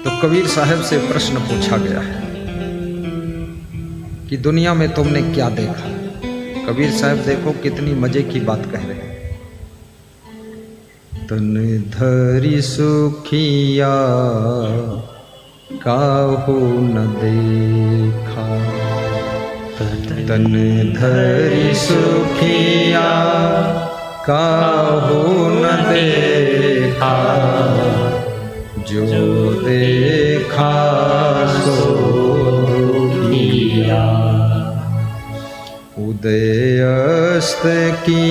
तो कबीर साहब से प्रश्न पूछा गया है कि दुनिया में तुमने क्या देखा। कबीर साहब देखो कितनी मजे की बात कह रहे हैं। तन धरि सुखिया काहू न देखा, तन धरि सुखिया काहू न देखा, जो देखा सो दुखिया। उदय अस्त की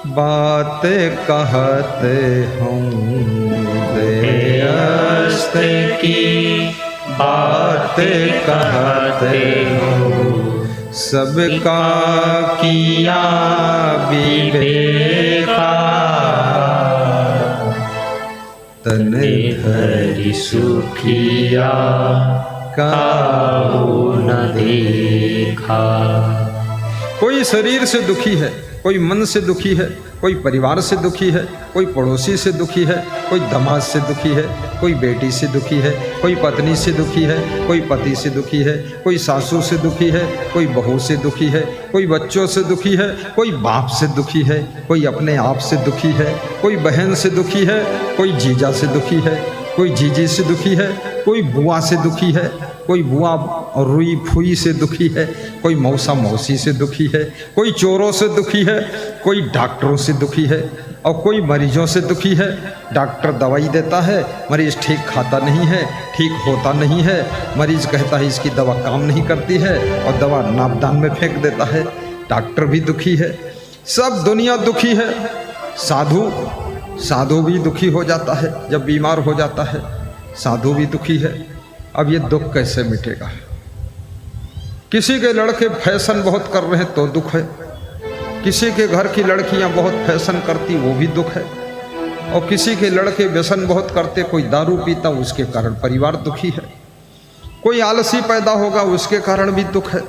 बात कहते हम, उदय अस्त की बात कहते हम, सबका किया विवेका, तन धरि सुखिया काहू न देखा। कोई शरीर से दुखी है, कोई मन से दुखी है, कोई परिवार से दुखी है, कोई पड़ोसी से दुखी है, कोई दामाद से दुखी है, कोई बेटी से दुखी है, कोई पत्नी से दुखी है, कोई पति से दुखी है, कोई सासू से दुखी है, कोई बहू से दुखी है, कोई बच्चों से दुखी है, कोई बाप से दुखी है, कोई अपने आप से दुखी है, कोई बहन से दुखी है, कोई जीजा से दुखी है, कोई जीजी से दुखी है, कोई बुआ से दुखी है, कोई बुआ और रुई फुई से दुखी है, कोई मौसा मौसी से दुखी है, कोई चोरों से दुखी है, कोई डॉक्टरों से दुखी है, और कोई मरीजों से दुखी है। डॉक्टर दवाई देता है, मरीज ठीक खाता नहीं है, ठीक होता नहीं है, मरीज कहता है इसकी दवा काम नहीं करती है और दवा नापदान में फेंक देता है। डॉक्टर भी दुखी है, सब दुनिया दुखी है। साधु भी दुखी हो जाता है जब बीमार हो जाता है, साधु भी दुखी है। अब ये दुख कैसे मिटेगा? किसी के लड़के फैशन बहुत कर रहे हैं तो दुख है, किसी के घर की लड़कियां बहुत फैशन करती वो भी दुख है, और किसी के लड़के व्यसन बहुत करते, कोई दारू पीता उसके कारण परिवार दुखी है, कोई आलसी पैदा होगा उसके कारण भी दुख है,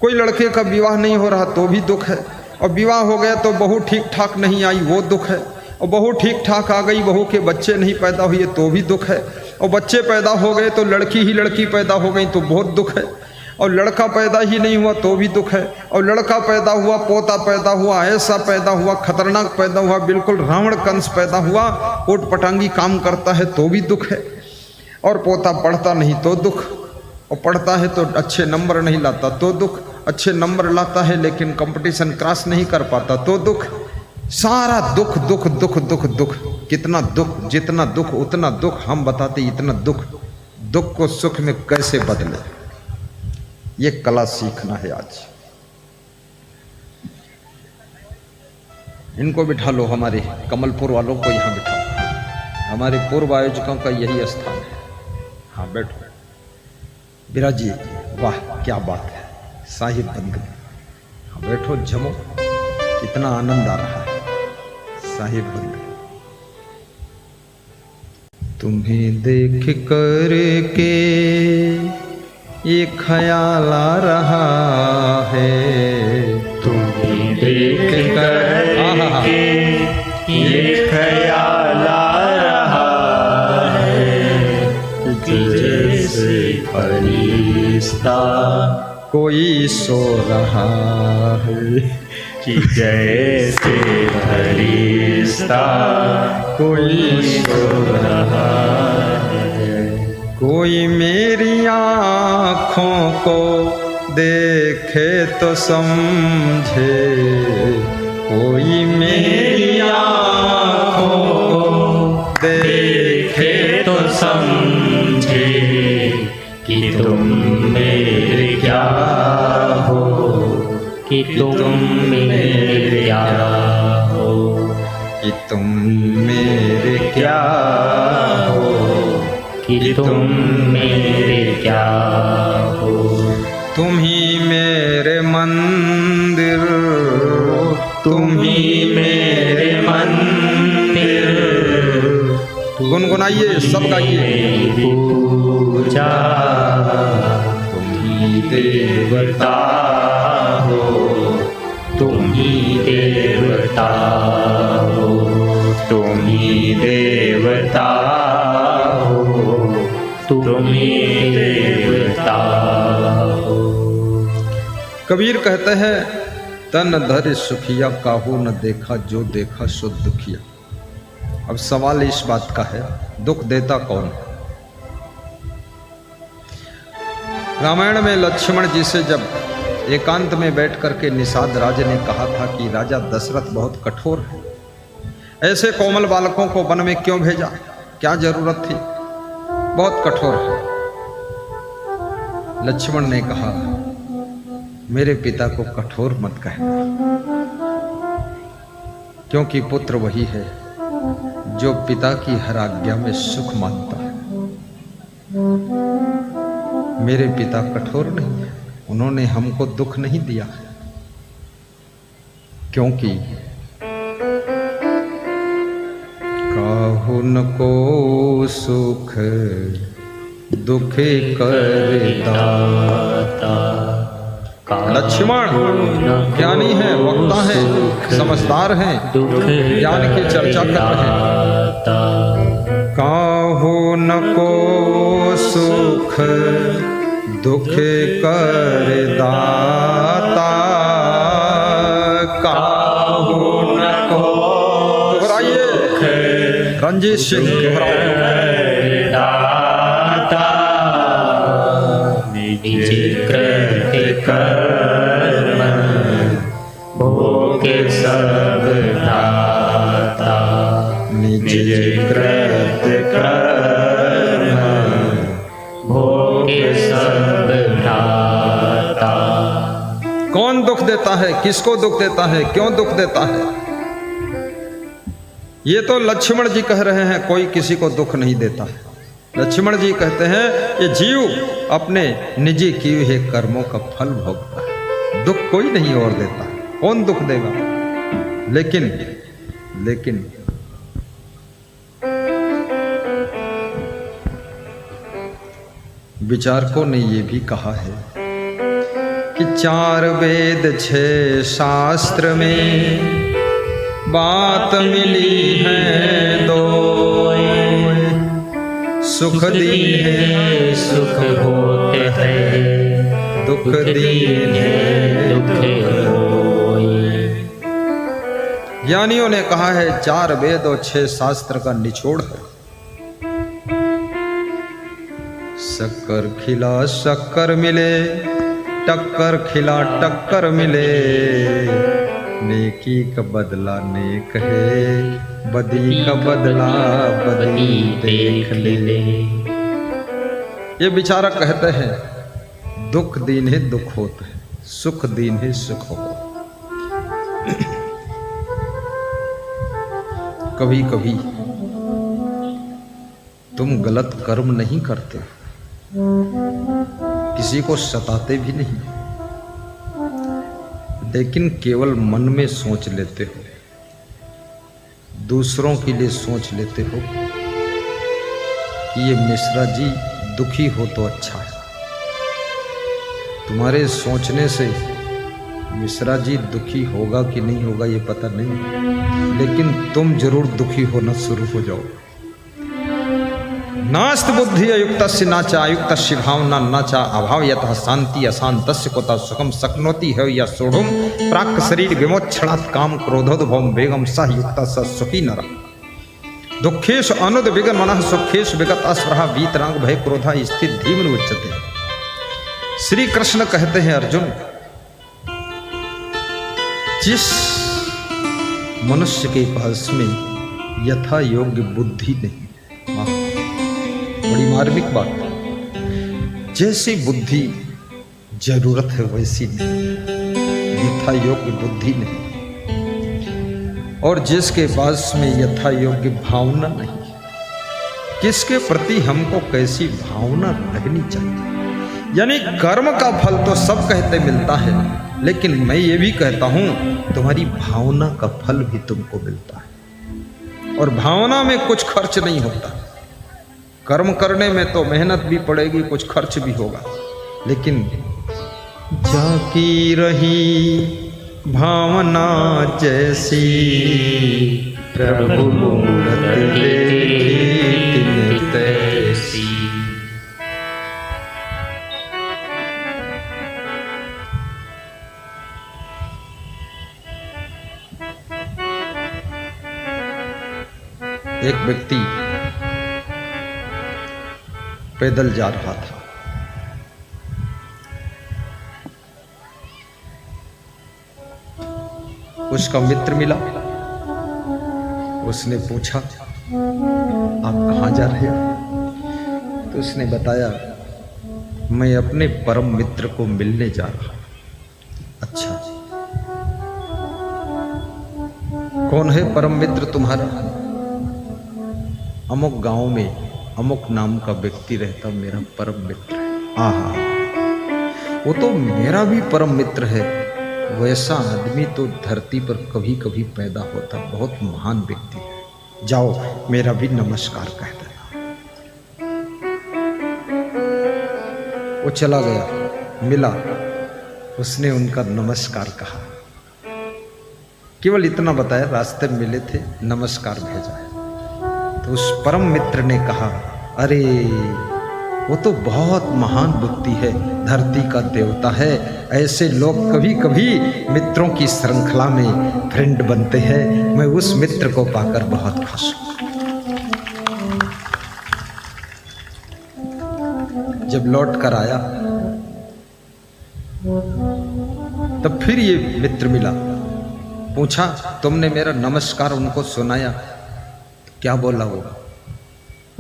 कोई लड़के का विवाह नहीं हो रहा तो भी दुख है, और विवाह हो गया तो बहू ठीक ठाक नहीं आई वो दुख है, और बहू ठीक ठाक आ गई बहू के बच्चे नहीं पैदा हुए तो भी दुख है, और बच्चे पैदा हो गए तो लड़की ही लड़की पैदा हो गई तो बहुत दुख है, और लड़का पैदा ही नहीं हुआ तो भी दुख है, और लड़का पैदा हुआ, पोता पैदा हुआ, ऐसा पैदा हुआ, खतरनाक पैदा हुआ, बिल्कुल रावण कंस पैदा हुआ, ओट पटांगी काम करता है तो भी दुख है, और पोता पढ़ता नहीं तो दुख, और पढ़ता है तो अच्छे नंबर नहीं लाता तो दुख, अच्छे नंबर लाता है लेकिन कंपटीशन क्रॉस नहीं कर पाता तो दुख। सारा दुख दुख दुख दुख दुख। कितना दुख, जितना दुख उतना दुख। हम बताते इतना दुख, दुख को सुख में कैसे बदले, ये कला सीखना है आज। इनको बिठा लो, हमारे कमलपुर वालों को यहाँ बिठाओ, हमारे पूर्व आयोजकों का यही स्थान है। हाँ बैठो बिराजी, वाह क्या बात है, साहिब बन गए। हाँ बैठो, जमो, कितना आनंद आ रहा है, साहिब बन गए। तुम्हें देख कर के ये ख्याल आ रहा है, तुम्हें देख कर के ये ख्याल आ रहा है, जैसे फरिश्ता कोई सो रहा है, कि जैसे फरिश्ता कोई सो रहा है। कोई मेरी आँखों को देखे तो समझे, कोई मेरी आँखों को देखे तो समझे, कि तुम मेरे क्या हो, कि तुम मेरे क्या हो, कि तुम मेरे क्या हो, कि तुम मेरे क्या हो। तुम ही मेरे मंदिर, तुम ही मेरे मंदिर। गुनगुनाइए, सब गाइए। पूजा तुम ही देवता हो, तुम ही देवता हो, तुम ही देवता हो, तुम्ही देवता हो। कबीर कहते हैं तन धर सुखिया काहू न देखा जो देखा सो दुखिया। अब सवाल इस बात का है, दुख देता कौन है? रामायण में लक्ष्मण जी से जब एकांत में बैठ करके निषाद राज ने कहा था कि राजा दशरथ बहुत कठोर है, ऐसे कोमल बालकों को वन में क्यों भेजा, क्या जरूरत थी, बहुत कठोर है। लक्ष्मण ने कहा मेरे पिता को कठोर मत कहना, क्योंकि पुत्र वही है जो पिता की हर आज्ञा में सुख मानता है। मेरे पिता कठोर नहीं है, उन्होंने हमको दुख नहीं दिया, क्योंकि काहू न को सुख दुखे कर दाता। लक्ष्मण ज्ञानी है, वक्ता है, समझदार हैं, ज्ञान की चर्चा कर रहे हैं। काहू न को सुख दुखे कर दाता, काहू न को। दोहराइए, रंजीत सिंह दाता, निज कृत कर्म भोग सब दाता। निज कृत कर्म भोग सब दाता। कौन दुख देता है, किसको दुख देता है, क्यों दुख देता है? ये तो लक्ष्मण जी कह रहे हैं कोई किसी को दुख नहीं देता है। लक्ष्मण जी कहते हैं ये जीव अपने निजी किए हुए कर्मों का फल भोगता है, दुख कोई नहीं और देता, कौन दुख देगा? लेकिन विचारकों ने ये भी कहा है कि 4 वेद 6 शास्त्र में बात मिली है दो, सुख दीन सुख होते हैं, दुख दीन दुख होए। ज्ञानियों ने कहा है 4 वेद और 6 शास्त्र का निचोड़ है। शक्कर खिला शक्कर मिले, टक्कर खिला टक्कर मिले, नेकी का बदला नेक है, बदी का बदला बदी देख ले। ये विचारक कहते हैं दुख दीन है दुख होता है, सुख दीन है सुख हो। कभी कभी तुम गलत कर्म नहीं करते, किसी को सताते भी नहीं, लेकिन केवल मन में सोच लेते हो, दूसरों के लिए सोच लेते हो कि ये मिश्रा जी दुखी हो तो अच्छा है। तुम्हारे सोचने से मिश्रा जी दुखी होगा कि नहीं होगा ये पता नहीं, लेकिन तुम जरूर दुखी होना शुरू हो जाओ। नास्त बुद्धि अयुक्तस्य नाचा अयुक्तस्य भावना नाचा अभाव यतः शांति अशांतस्य कोता सुखम शक्नोति है या सोढ़ुम प्राक शरीर विमोक्षणात् काम क्रोधोद्भवम वेगम सह युक्त स सुखी नर। दुखेश अनुद विगन मनः सुखेश विगत अस्पृहा वीतराग भय क्रोधा स्थित धीमन उच्चते। श्री कृष्ण कहते हैं अर्जुन, जिस मनुष्य के पास में यथा योग्य बुद्धि नहीं, बड़ी मार्मिक बात, जैसी बुद्धि जरूरत है वैसी नहीं, यथा योग्य बुद्धि नहीं, और जिसके पास में यथा योग्य भावना नहीं, किसके प्रति हमको कैसी भावना रहनी चाहिए। यानी कर्म का फल तो सब कहते मिलता है, लेकिन मैं ये भी कहता हूं तुम्हारी भावना का फल भी तुमको मिलता है, और भावना में कुछ खर्च नहीं होता। कर्म करने में तो मेहनत भी पड़ेगी, कुछ खर्च भी होगा, लेकिन जाकी रही भावना जैसी प्रभु मूरत देखी तिन तैसी। एक व्यक्ति पैदल जा रहा था। उसका मित्र मिला। उसने पूछा, आप कहाँ जा रहे हो? तो उसने बताया, मैं अपने परम मित्र को मिलने जा रहा हूं। अच्छा, कौन है परम मित्र तुम्हारा? अमुक गांव में अमुक नाम का व्यक्ति रहता, मेरा परम मित्र है। आहा, वो तो मेरा भी परम मित्र है। वैसा आदमी तो धरती पर कभी कभी पैदा होता, बहुत महान व्यक्ति है। जाओ, मेरा भी नमस्कार कह देना। वो चला गया, मिला, उसने उनका नमस्कार कहा। केवल इतना बताया, रास्ते में मिले थे, नमस्कार भेजा है। तो उस परम मित्र ने कहा, अरे वो तो बहुत महान व्यक्ति है, धरती का देवता है। ऐसे लोग कभी कभी मित्रों की श्रृंखला में फ्रेंड बनते हैं। मैं उस मित्र को पाकर बहुत खुश हूं। जब लौट कर आया तब फिर ये मित्र मिला। पूछा, तुमने मेरा नमस्कार उनको सुनाया? क्या बोला वो?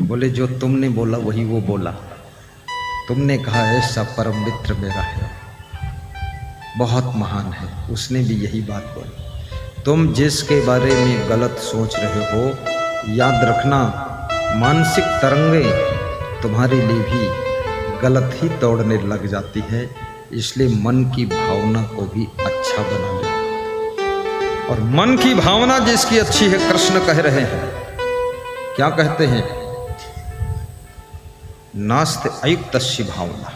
बोले, जो तुमने बोला वही वो बोला। तुमने कहा ऐसा परम मित्र मेरा है, बहुत महान है। उसने भी यही बात बोली। तुम जिसके बारे में गलत सोच रहे हो, याद रखना, मानसिक तरंगें तुम्हारे लिए भी गलत ही दौड़ने लग जाती है। इसलिए मन की भावना को भी अच्छा बना लो। और मन की भावना जिसकी अच्छी है, कृष्ण कह रहे हैं, क्या कहते हैं? नास्ति अयुक्तस्य भावना।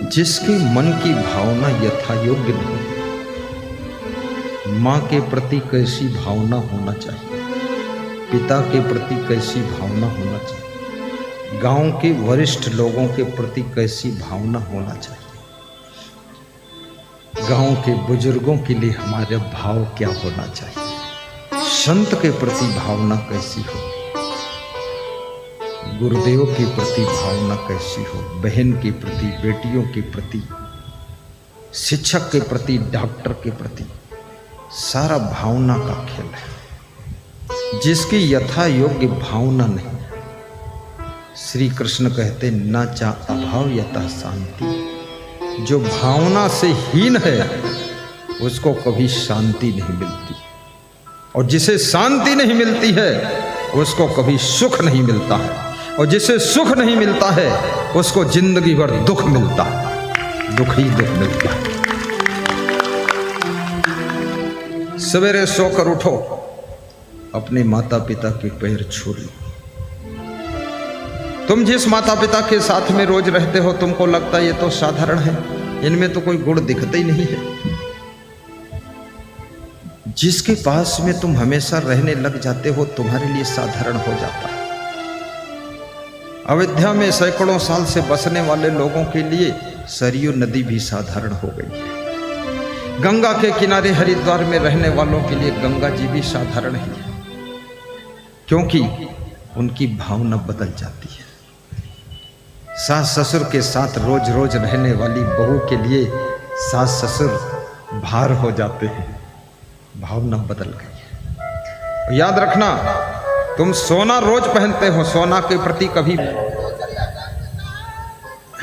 जिसके मन की भावना यथा योग्य नहीं, माँ के प्रति कैसी भावना होना चाहिए, पिता के प्रति कैसी भावना होना चाहिए, गांव के वरिष्ठ लोगों के प्रति कैसी भावना होना चाहिए, गांव के बुजुर्गों के लिए हमारे भाव क्या होना चाहिए, संत के प्रति भावना कैसी हो, गुरुदेव के प्रति भावना कैसी हो, बहन के प्रति, बेटियों के प्रति, शिक्षक के प्रति, डॉक्टर के प्रति, सारा भावना का खेल है। जिसकी यथा योग्य भावना नहीं, श्री कृष्ण कहते न चा अभाव यथा शांति। जो भावना से हीन है उसको कभी शांति नहीं मिलती, और जिसे शांति नहीं मिलती है उसको कभी सुख नहीं मिलता है, और जिसे सुख नहीं मिलता है उसको जिंदगी भर दुख मिलता है, दुख ही दुख मिलता है। सवेरे सोकर उठो, अपने माता पिता के पैर छू लो। तुम जिस माता पिता के साथ में रोज रहते हो, तुमको लगता है ये तो साधारण है, इनमें तो कोई गुण दिखता ही नहीं है। जिसके पास में तुम हमेशा रहने लग जाते हो, तुम्हारे लिए साधारण हो जाता है। अयोध्या में सैकड़ों साल से बसने वाले लोगों के लिए सरयू नदी भी साधारण हो गई है। गंगा के किनारे हरिद्वार में रहने वालों के लिए गंगा जी भी साधारण ही है, क्योंकि उनकी भावना बदल जाती है। सास ससुर के साथ रोज रोज रहने वाली बहू के लिए सास ससुर भार हो जाते हैं, भावना बदल गई है। याद रखना, तुम सोना रोज पहनते हो, सोना के प्रति कभी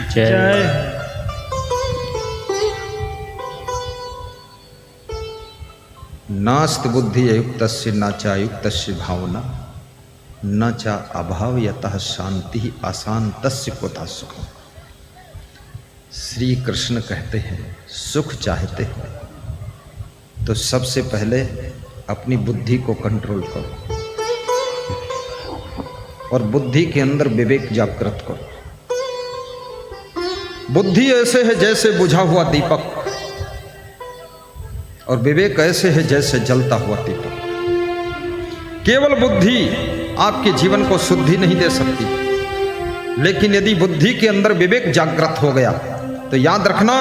जय नास्त बुद्धि अयुक्तस्य न च अयुक्तस्य भावना न च अभाव यतः शांति अशांतस्य कुतः सुखम। श्री कृष्ण कहते हैं, सुख चाहते हो तो सबसे पहले अपनी बुद्धि को कंट्रोल करो और बुद्धि के अंदर विवेक जागृत करो। बुद्धि ऐसे है जैसे बुझा हुआ दीपक, और विवेक ऐसे है जैसे जलता हुआ दीपक। केवल बुद्धि आपके जीवन को शुद्धि नहीं दे सकती, लेकिन यदि बुद्धि के अंदर विवेक जागृत हो गया तो याद रखना,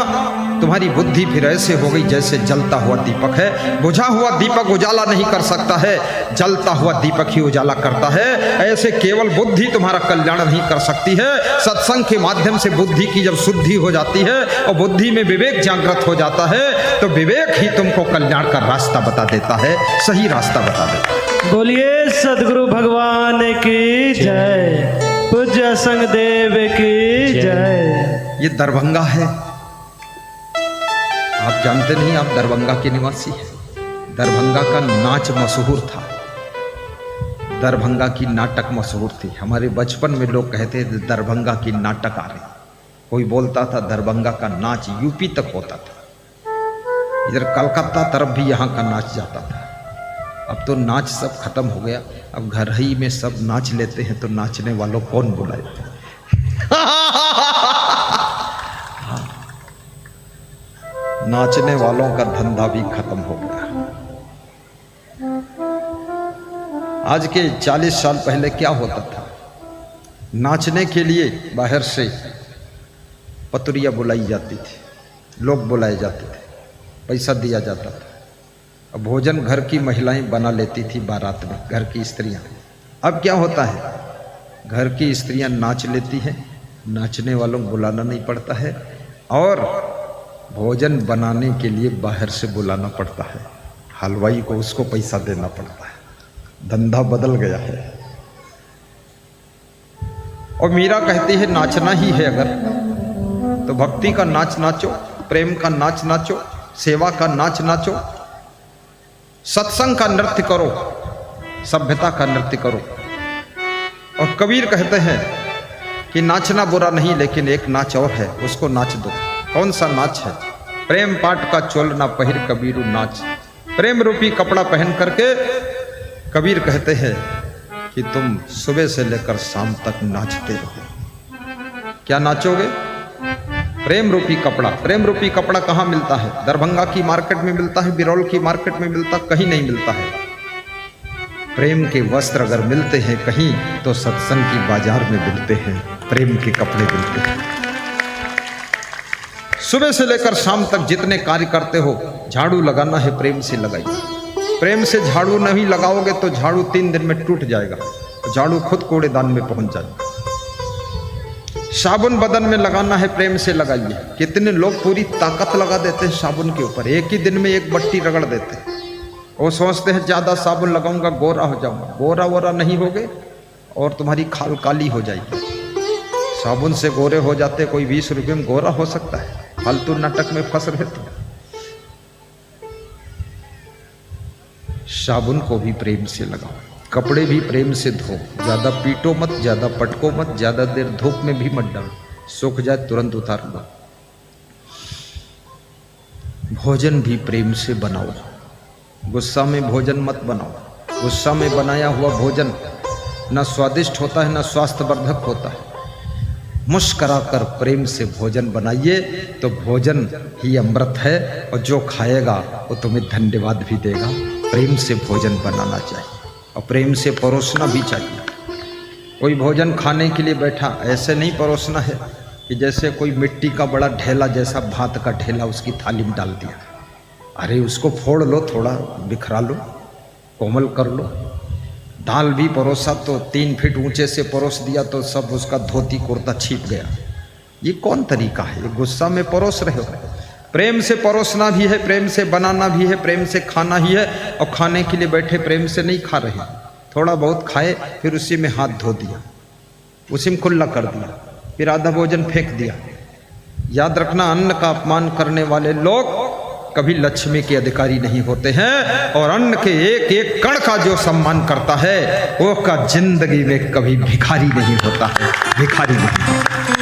तुम्हारी बुद्धि फिर ऐसे हो गई जैसे जलता हुआ दीपक है। बुझा हुआ दीपक उजाला नहीं कर सकता है, जलता हुआ दीपक ही उजाला करता है। ऐसे केवल बुद्धि तुम्हारा कल्याण नहीं कर सकती है। सत्संग के माध्यम से बुद्धि की जब शुद्धि हो जाती है और बुद्धि में विवेक जागृत हो जाता है तो विवेक ही तुमको कल्याण का रास्ता बता देता है, सही रास्ता बता देता है। बोलिए सदगुरु भगवान की जय, पूज्य संगदेव की जय। ये दरभंगा है, आप जानते नहीं, आप दरभंगा के निवासी हैं। दरभंगा का नाच मशहूर था, दरभंगा की नाटक मशहूर थी। हमारे बचपन में लोग कहते थे दरभंगा की नाटक आ रही। कोई बोलता था दरभंगा का नाच यूपी तक होता था, इधर कलकत्ता तरफ भी यहाँ का नाच जाता था। अब तो नाच सब खत्म हो गया, अब घर ही में सब नाच लेते हैं तो नाचने वालों कौन बुलाए। नाचने वालों का धंधा भी खत्म हो गया। आज के 40 साल पहले क्या होता था, नाचने के लिए बाहर से पतुरिया बुलाई जाती थी, लोग बुलाए जाते थे, पैसा दिया जाता था। अब भोजन घर की महिलाएं बना लेती थी बारात में, घर की स्त्रियां। अब क्या होता है, घर की स्त्रियां नाच लेती हैं, नाचने वालों को बुलाना नहीं पड़ता है, और भोजन बनाने के लिए बाहर से बुलाना पड़ता है। हलवाई को उसको पैसा देना पड़ता है। धंधा बदल गया है। और मीरा कहती है नाचना ही है अगर तो भक्ति का नाच नाचो, प्रेम का नाच नाचो, सेवा का नाच नाचो, सत्संग का नृत्य करो, सभ्यता का नृत्य करो। और कबीर कहते हैं कि नाचना बुरा नहीं, लेकिन एक नाच और है, उसको नाच दो। कौन सा नाच है? प्रेम पाट का चोल ना पहिर कबीरू नाच। प्रेम रूपी कपड़ा पहन करके कबीर कहते हैं कि तुम सुबह से लेकर शाम तक नाचते रहो। क्या नाचोगे? प्रेम रूपी कपड़ा। प्रेम रूपी कपड़ा कहाँ मिलता है? दरभंगा की मार्केट में मिलता है, बिरौल की मार्केट में मिलता, कहीं नहीं मिलता है। प्रेम के वस्त्र अगर मिलते हैं कहीं तो सत्संग की बाजार में मिलते हैं, प्रेम के कपड़े मिलते हैं। सुबह से लेकर शाम तक जितने कार्य करते हो, झाड़ू लगाना है प्रेम से लगाइए। प्रेम से झाड़ू नहीं लगाओगे तो झाड़ू 3 दिन में टूट जाएगा, झाड़ू खुद कूड़ेदान में पहुंच जाएगा। साबुन बदन में लगाना है, प्रेम से लगाइए। कितने लोग पूरी ताकत लगा देते हैं साबुन के ऊपर, एक ही दिन में एक बट्टी रगड़ देते हैं। वो सोचते हैं ज़्यादा साबुन लगाऊंगा गोरा हो जाऊंगा। गोरा वोरा नहीं होगे और तुम्हारी खाल काली हो जाएगी। साबुन से गोरे हो जाते, कोई 20 रुपये में गोरा हो सकता है। फालतू नाटक में फंस रहे थे। साबुन को भी प्रेम से लगाओ, कपड़े भी प्रेम से धो। ज़्यादा पीटो मत, ज़्यादा पटको मत, ज़्यादा देर धूप में भी मत डालो, सूख जाए तुरंत उतार दो। भोजन भी प्रेम से बनाओ, गुस्सा में भोजन मत बनाओ। गुस्सा में बनाया हुआ भोजन न स्वादिष्ट होता है, न स्वास्थ्यवर्धक होता है। मुस्करा कर प्रेम से भोजन बनाइए तो भोजन ही अमृत है, और जो खाएगा वो तुम्हें धन्यवाद भी देगा। प्रेम से भोजन बनाना चाहिए और प्रेम से परोसना भी चाहिए। कोई भोजन खाने के लिए बैठा, ऐसे नहीं परोसना है कि जैसे कोई मिट्टी का बड़ा ढेला जैसा भात का ढेला उसकी थाली में डाल दिया। अरे उसको फोड़ लो, थोड़ा बिखरा लो, कोमल कर लो। दाल भी परोसा तो 3 फीट ऊंचे से परोस दिया तो सब उसका धोती कुर्ता छिप गया। ये कौन तरीका है? ये गुस्सा में परोस रहे हो। प्रेम से परोसना भी है, प्रेम से बनाना भी है, प्रेम से खाना ही है। और खाने के लिए बैठे प्रेम से नहीं खा रहे, थोड़ा बहुत खाए फिर उसी में हाथ धो दिया, उसी में खुला कर दिया, फिर आधा भोजन फेंक दिया। याद रखना, अन्न का अपमान करने वाले लोग कभी लक्ष्मी के अधिकारी नहीं होते हैं। और अन्न के एक एक कण का जो सम्मान करता है वो का जिंदगी में कभी भिखारी नहीं होता है, भिखारी नहीं।